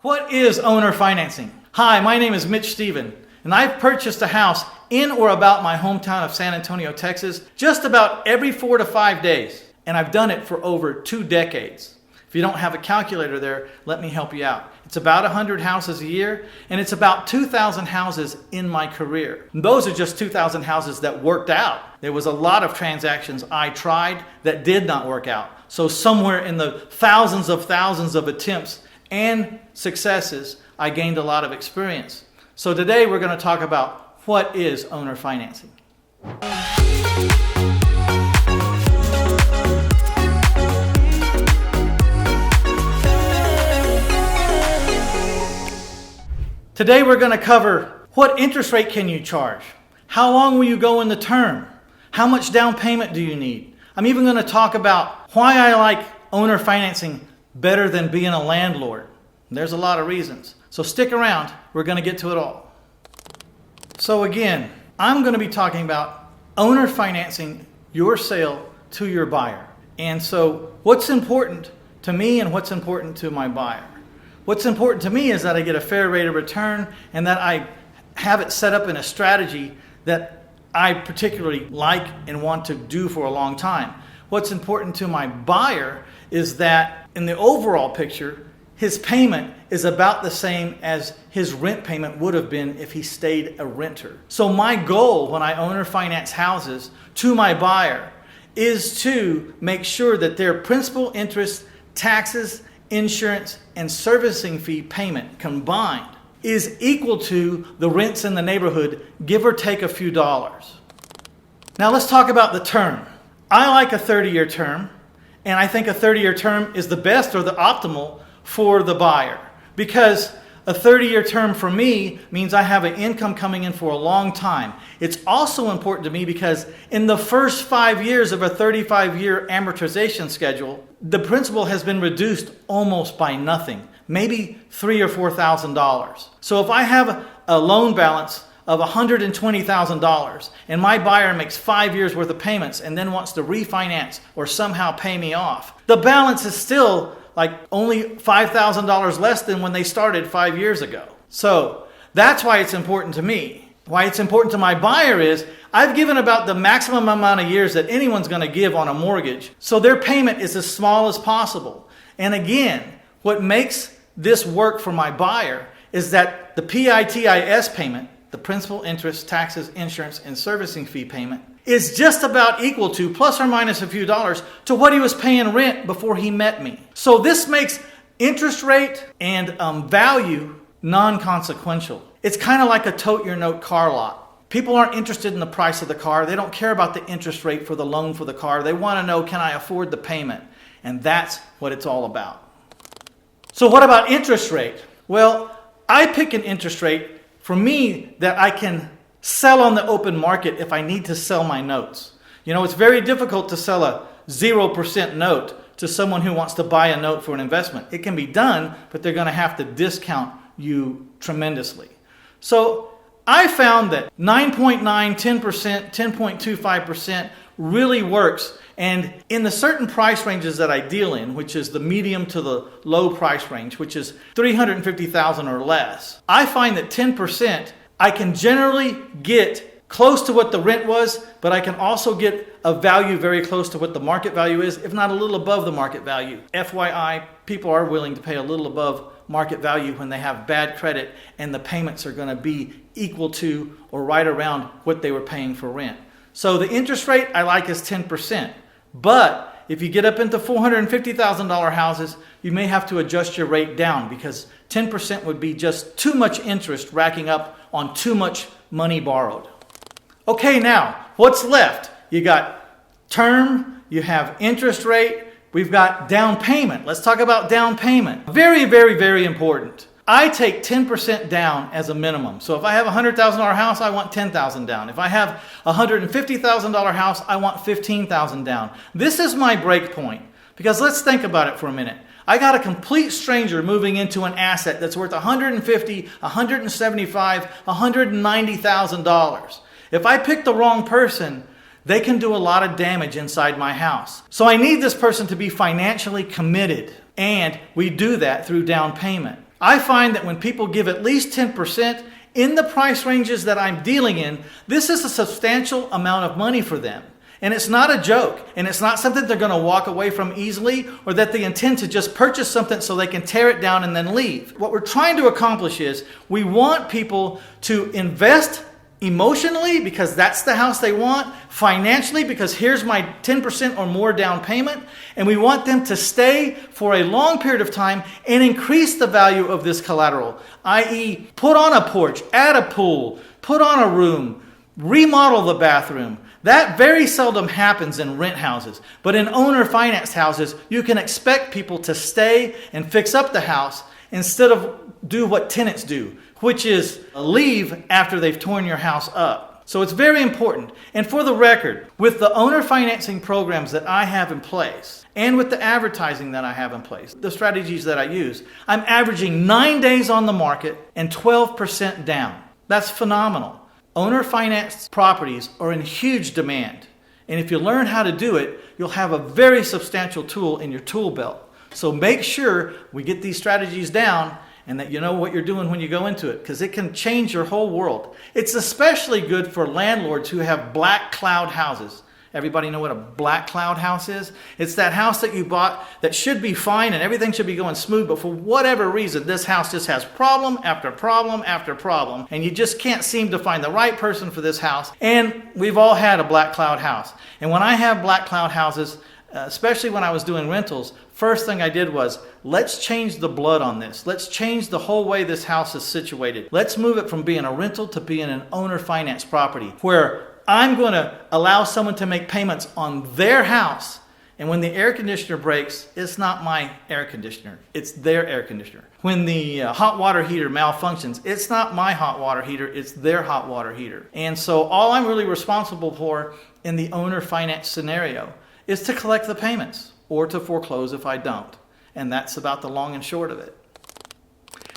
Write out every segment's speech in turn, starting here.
What is owner financing? Hi, my name is Mitch Stephen, and I've purchased a house in or about my hometown of San Antonio, Texas, just about every 4 to 5 days. And I've done it for over 2 decades. If you don't have a calculator there, let me help you out. It's about 100 houses a year, and it's about 2,000 houses in my career. And those are just 2,000 houses that worked out. There was a lot of transactions I tried that did not work out. So somewhere in the thousands of attempts and successes, I gained a lot of experience. So today we're going to talk about what is owner financing. Today we're going to cover what interest rate can you charge? How long will you go in the term? How much down payment do you need? I'm even going to talk about why I like owner financing better than being a landlord. There's a lot of reasons. So stick around. We're going to get to it all. So again, I'm going to be talking about owner financing your sale to your buyer. And so what's important to me and what's important to my buyer? What's important to me is that I get a fair rate of return and that I have it set up in a strategy that I particularly like and want to do for a long time. What's important to my buyer is that in the overall picture, his payment is about the same as his rent payment would have been if he stayed a renter. So my goal when I owner finance houses to my buyer is to make sure that their principal, interest, taxes, insurance, and servicing fee payment combined is equal to the rents in the neighborhood, give or take a few dollars. Now let's talk about the term. I like a 30-year term, and I think a 30-year term is the best or the optimal for the buyer, because a 30-year term for me means I have an income coming in for a long time. It's also important to me because in the first 5 years of a 35-year amortization schedule, the principal has been reduced almost by nothing, maybe $3,000 or $4,000. So if I have a loan balance of $120,000 and my buyer makes 5 years worth of payments and then wants to refinance or somehow pay me off, the balance is still like only $5,000 less than when they started 5 years ago. So that's why it's important to me. Why it's important to my buyer is I've given about the maximum amount of years that anyone's going to give on a mortgage, so their payment is as small as possible. And again, what makes this work for my buyer is that the PITIS payment, the principal, interest, taxes, insurance, and servicing fee payment, is just about equal to, plus or minus a few dollars, to what he was paying rent before he met me. So this makes interest rate and value non-consequential. It's kind of like a tote your note car lot. People aren't interested in the price of the car. They don't care about the interest rate for the loan for the car. They want to know, can I afford the payment? And that's what it's all about. So what about interest rate? Well, I pick an interest rate for me that I can sell on the open market if I need to sell my notes. You know, it's very difficult to sell a 0% note to someone who wants to buy a note for an investment. It can be done, but they're going to have to discount you tremendously. So I found that 9.9, 10%, 10.25% really works. And in the certain price ranges that I deal in, which is the medium to the low price range, which is $350,000 or less, I find that 10% I can generally get close to what the rent was, but I can also get a value very close to what the market value is, if not a little above the market value. FYI, people are willing to pay a little above market value when they have bad credit and the payments are going to be equal to or right around what they were paying for rent. So the interest rate I like is 10%. But if you get up into $450,000 houses, you may have to adjust your rate down because 10% would be just too much interest racking up on too much money borrowed. Okay, now what's left? You got term, you have interest rate, we've got down payment. Let's talk about down payment. Very, very, very important. I take 10% down as a minimum. So if I have a $100,000 house, I want $10,000 down. If I have a $150,000 house, I want $15,000 down. This is my break point because let's think about it for a minute. I got a complete stranger moving into an asset that's worth $150,000, $175,000, $190,000. If I pick the wrong person, they can do a lot of damage inside my house. So I need this person to be financially committed, and we do that through down payment. I find that when people give at least 10% in the price ranges that I'm dealing in, this is a substantial amount of money for them. And it's not a joke, and it's not something they're going to walk away from easily, or that they intend to just purchase something so they can tear it down and then leave. What we're trying to accomplish is we want people to invest emotionally, because that's the house they want, financially, because here's my 10% or more down payment, and we want them to stay for a long period of time and increase the value of this collateral, i.e. put on a porch, add a pool, put on a room, remodel the bathroom. That very seldom happens in rent houses. But in owner financed houses, you can expect people to stay and fix up the house instead of do what tenants do, which is leave after they've torn your house up. So it's very important. And for the record, with the owner financing programs that I have in place, and with the advertising that I have in place, the strategies that I use, I'm averaging 9 days on the market and 12% down. That's phenomenal. Owner financed properties are in huge demand. And if you learn how to do it, you'll have a very substantial tool in your tool belt. So make sure we get these strategies down and that you know what you're doing when you go into it, because it can change your whole world. It's especially good for landlords who have black cloud houses. Everybody know what a black cloud house is? It's that house that you bought that should be fine and everything should be going smooth, but for whatever reason, this house just has problem after problem after problem, and you just can't seem to find the right person for this house. And we've all had a black cloud house. And when I have black cloud houses, especially when I was doing rentals, first thing I did was, let's change the blood on this. Let's change the whole way this house is situated. Let's move it from being a rental to being an owner finance property, where I'm going to allow someone to make payments on their house. And when the air conditioner breaks, it's not my air conditioner. It's their air conditioner. When the hot water heater malfunctions, it's not my hot water heater. It's their hot water heater. And so all I'm really responsible for in the owner finance scenario is to collect the payments or to foreclose if I don't. And that's about the long and short of it.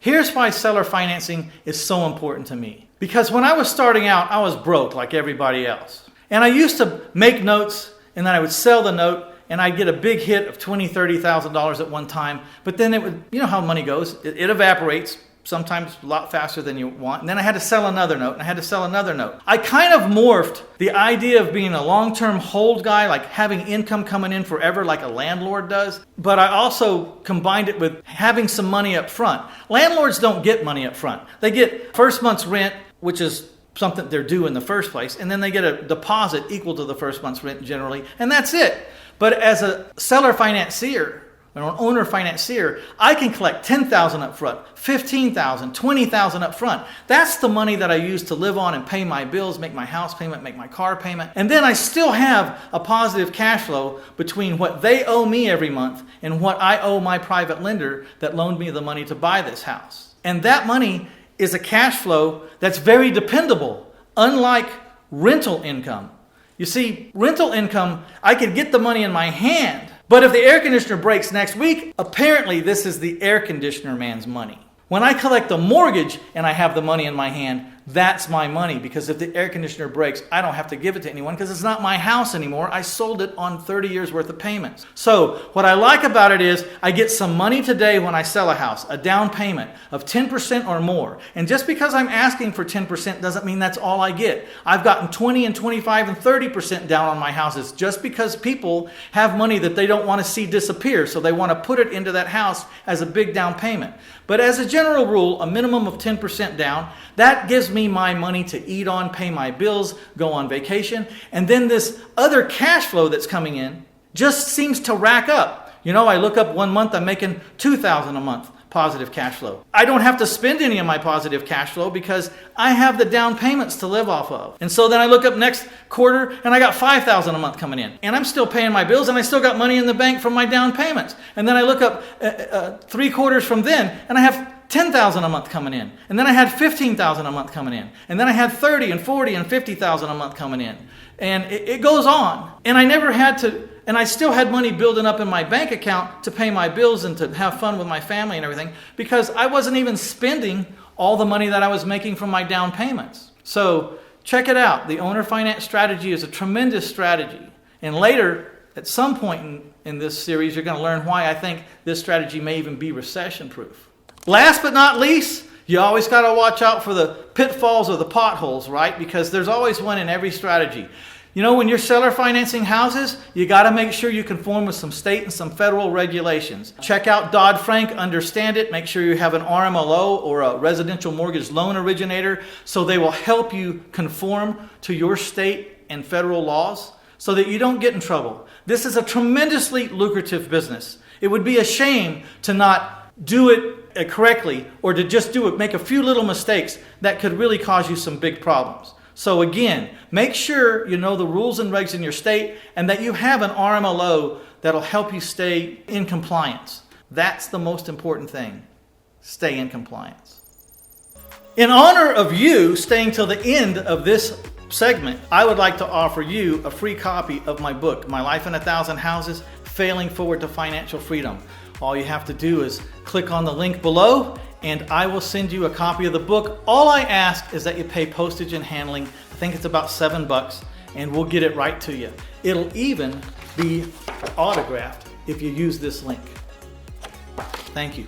Here's why seller financing is so important to me. Because when I was starting out, I was broke like everybody else. And I used to make notes, and then I would sell the note, and I'd get a big hit of $20,000, $30,000 at one time. But then it would, you know how money goes, it evaporates, sometimes a lot faster than you want. And then I had to sell another note, and I had to sell another note. I kind of morphed the idea of being a long-term hold guy, like having income coming in forever like a landlord does. But I also combined it with having some money up front. Landlords don't get money up front. They get first month's rent, which is something they're due in the first place, and then they get a deposit equal to the first month's rent generally, and that's it. But as a seller financier, or an owner financier, I can collect $10,000 up front, $15,000, $20,000 up front. That's the money that I use to live on and pay my bills, make my house payment, make my car payment. And then I still have a positive cash flow between what they owe me every month and what I owe my private lender that loaned me the money to buy this house. And that money is a cash flow that's very dependable, unlike rental income. You see, rental income, I could get the money in my hand, but if the air conditioner breaks next week, apparently this is the air conditioner man's money. When I collect a mortgage and I have the money in my hand, that's my money, because if the air conditioner breaks, I don't have to give it to anyone because it's not my house anymore. I sold it on 30 years worth of payments. So what I like about it is I get some money today when I sell a house, a down payment of 10% or more. And just because I'm asking for 10% doesn't mean that's all I get. I've gotten 20 and 25 and 30% down on my houses just because people have money that they don't want to see disappear. So they want to put it into that house as a big down payment. But as a general rule, a minimum of 10% down, that gives me my money to eat on, pay my bills, go on vacation. And then this other cash flow that's coming in just seems to rack up. You know, I look up one month, I'm making $2,000 a month positive cash flow. I don't have to spend any of my positive cash flow because I have the down payments to live off of. And so then I look up next quarter and I got $5,000 a month coming in. And I'm still paying my bills and I still got money in the bank from my down payments. And then I look up 3 quarters from then and I have $10,000 a month coming in. And then I had $15,000 a month coming in. And then I had $30,000 and $40,000 and $50,000 a month coming in. And it goes on. And I never had to, and I still had money building up in my bank account to pay my bills and to have fun with my family and everything, because I wasn't even spending all the money that I was making from my down payments. So check it out. The owner finance strategy is a tremendous strategy. And later, at some point in this series, you're going to learn why I think this strategy may even be recession proof. Last but not least, you always got to watch out for the pitfalls or the potholes, right? Because there's always one in every strategy. You know, when you're seller financing houses, you got to make sure you conform with some state and some federal regulations. Check out Dodd-Frank, understand it. Make sure you have an RMLO or a residential mortgage loan originator, so they will help you conform to your state and federal laws so that you don't get in trouble. This is a tremendously lucrative business. It would be a shame to not do it correctly, or to just do it, make a few little mistakes that could really cause you some big problems. So again, make sure you know the rules and regs in your state and that you have an RMLO that'll help you stay in compliance. That's the most important thing. Stay in compliance. In honor of you staying till the end of this segment, I would like to offer you a free copy of my book, My Life in 1,000 Houses, Failing Forward to Financial Freedom. All you have to do is click on the link below and I will send you a copy of the book. All I ask is that you pay postage and handling. I think it's about $7, and we'll get it right to you. It'll even be autographed if you use this link. Thank you.